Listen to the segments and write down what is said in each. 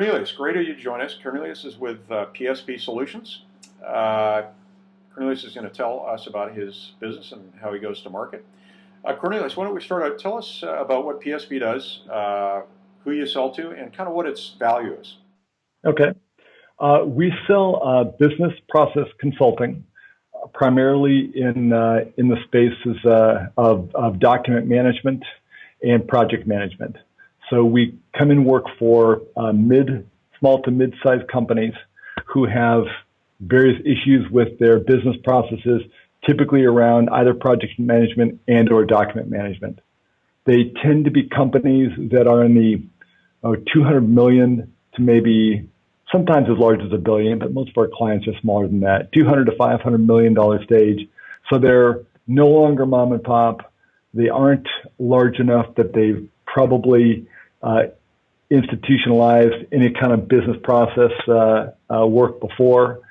Cornelius, great of you to join us. Cornelius is with PSP Solutions. Uh, Cornelius is going to tell us about his business and how he goes to market. Cornelius, why don't we start out? Tell us about what PSP does, who you sell to, and kind of what its value is. Okay. We sell business process consulting, primarily in the spaces of document management and project management. So we come and work for small to mid-sized companies who have various issues with their business processes, typically around either project management and or document management. They tend to be companies that are in the 200 million to maybe sometimes as large as $1 billion, but most of our clients are smaller than that, $200 to $500 million stage. So they're no longer mom and pop. They aren't large enough that they've probably institutionalized any kind of business process work before.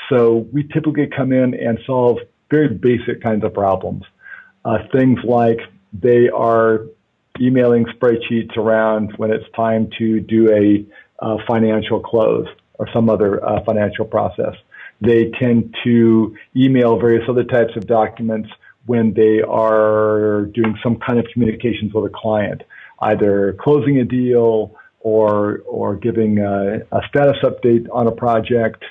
So we typically come in and solve very basic kinds of problems. Things like they are emailing spreadsheets around when it's time to do a financial close or some other financial process. They tend to email various other types of documents when they are doing some kind of communications with a client, either closing a deal or giving a status update on a project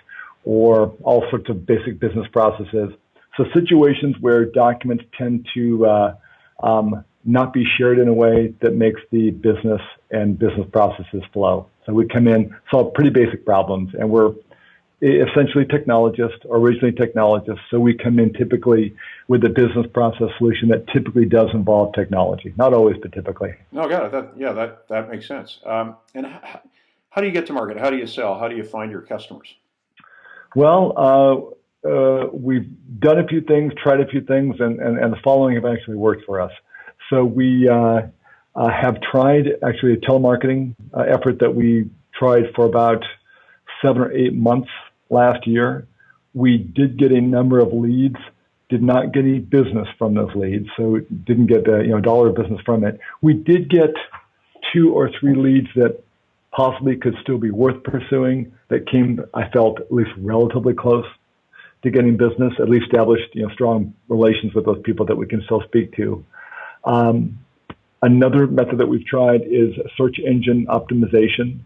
or all sorts of basic business processes. So situations where documents tend to not be shared in a way that makes the business and business processes flow. So we come in, solve pretty basic problems, and we're essentially technologists, or originally technologists. So we come in typically with a business process solution that typically does involve technology. Not always, but typically. No, got it. That makes sense. And how do you get to market? How do you sell? How do you find your customers? Well, we've done a few things, tried a few things, and the following have actually worked for us. So we have tried actually a telemarketing effort that we tried for about 7 or 8 months last year. We did get a number of leads, did not get any business from those leads, so didn't get a dollar of business from it. We did get 2 or 3 leads that possibly could still be worth pursuing, that came, I felt, at least relatively close to getting business, at least established strong relations with those people that we can still speak to. Another method that we've tried is search engine optimization.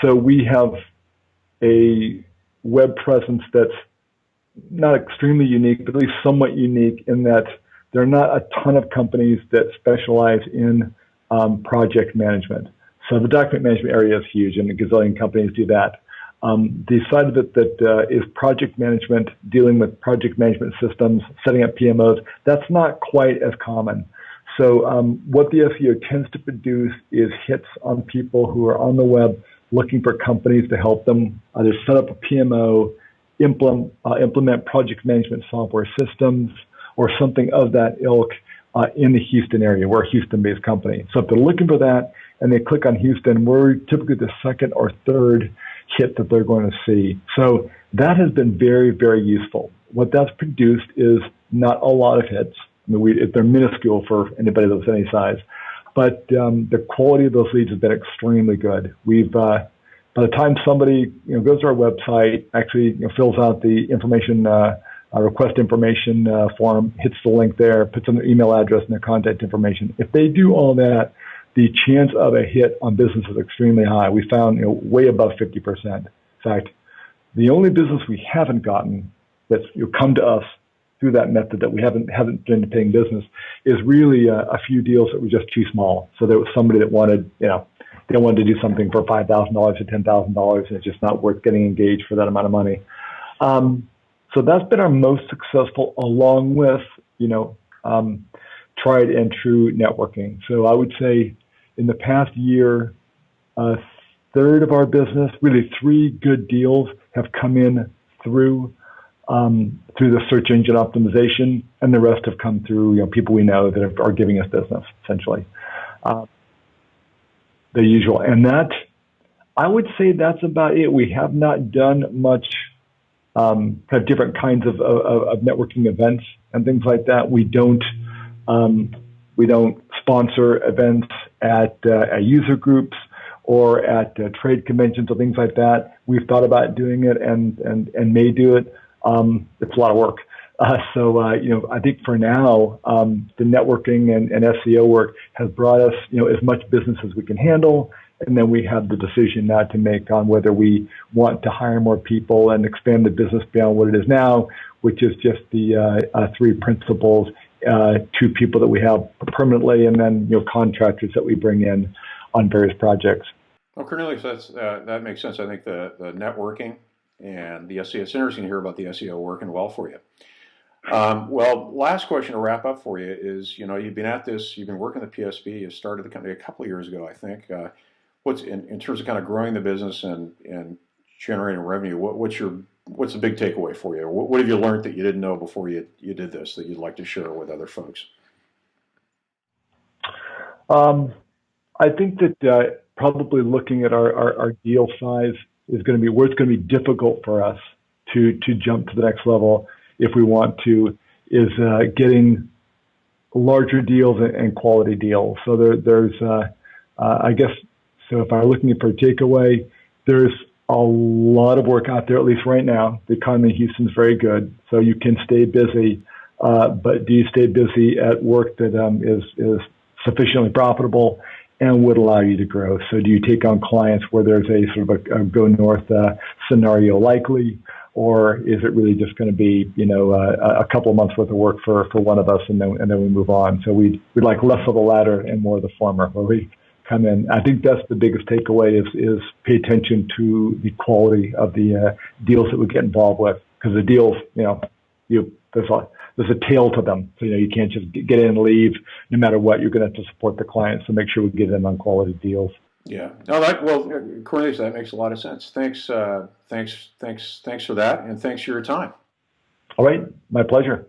So we have a web presence that's not extremely unique, but at least somewhat unique in that there are not a ton of companies that specialize in project management. So the document management area is huge, and a gazillion companies do that. The side of it that is project management, dealing with project management systems, setting up PMOs, that's not quite as common. So what the SEO tends to produce is hits on people who are on the web looking for companies to help them either set up a PMO, implement project management software systems, or something of that ilk in the Houston area. We're a Houston-based company. So if they're looking for that and they click on Houston, we're typically the second or third hit that they're going to see. So that has been very, very useful. What that's produced is not a lot of hits. I mean, they're minuscule for anybody that's any size, but the quality of those leads has been extremely good. We've by the time somebody goes to our website, actually fills out the information request information form, hits the link there, puts in their email address and their contact information. If they do all that, the chance of a hit on business is extremely high. We found way above 50%. In fact, the only business we haven't gotten that's come to us through that method that we haven't been paying business is really a few deals that were just too small. So there was somebody that wanted, they wanted to do something for $5,000 or $10,000, and it's just not worth getting engaged for that amount of money. So that's been our most successful, along with tried and true networking. So I would say in the past year, a third of our business, really 3 good deals, have come in through the search engine optimization, and the rest have come through people we know that are giving us business, essentially. The usual. And that, I would say that's about it. We have not done much kind of different kinds of networking events and things like that. We don't sponsor events at user groups or at trade conventions or things like that. We've thought about doing it and may do it. It's a lot of work. I think for now, the networking and SEO work has brought us, as much business as we can handle. And then we have the decision now to make on whether we want to hire more people and expand the business beyond what it is now, which is just the 3 principals, 2 people that we have permanently, and then contractors that we bring in on various projects. Well, Cornelius, that makes sense. I think the networking and the SEO, it's interesting to hear about the SEO working well for you. Well, last question to wrap up for you is, you've been at this, you've been working at the PSP, you started the company a couple of years ago, I think. What's in terms of kind of growing the business and generating revenue, what's the big takeaway for you? What have you learned that you didn't know before you did this that you'd like to share with other folks? I think that probably looking at our deal size is going to be where it's going to be difficult for us to jump to the next level if we want to, is getting larger deals and quality deals. So there's I guess, so if I'm looking for a takeaway, there's a lot of work out there, at least right now. The economy in Houston is very good, so you can stay busy. But do you stay busy at work that is sufficiently profitable and would allow you to grow? So do you take on clients where there's a sort of a go north scenario likely, or is it really just going to be a couple of months worth of work for one of us and then we move on? So we'd like less of the latter and more of the former, where we come in. I think that's the biggest takeaway is pay attention to the quality of the deals that we get involved with, because the deals, there's a tail to them. So, you can't just get in and leave. No matter what, you're going to have to support the client. So make sure we get in on quality deals. Yeah. No, Cornelius, that makes a lot of sense. Thanks for that, and thanks for your time. All right. My pleasure.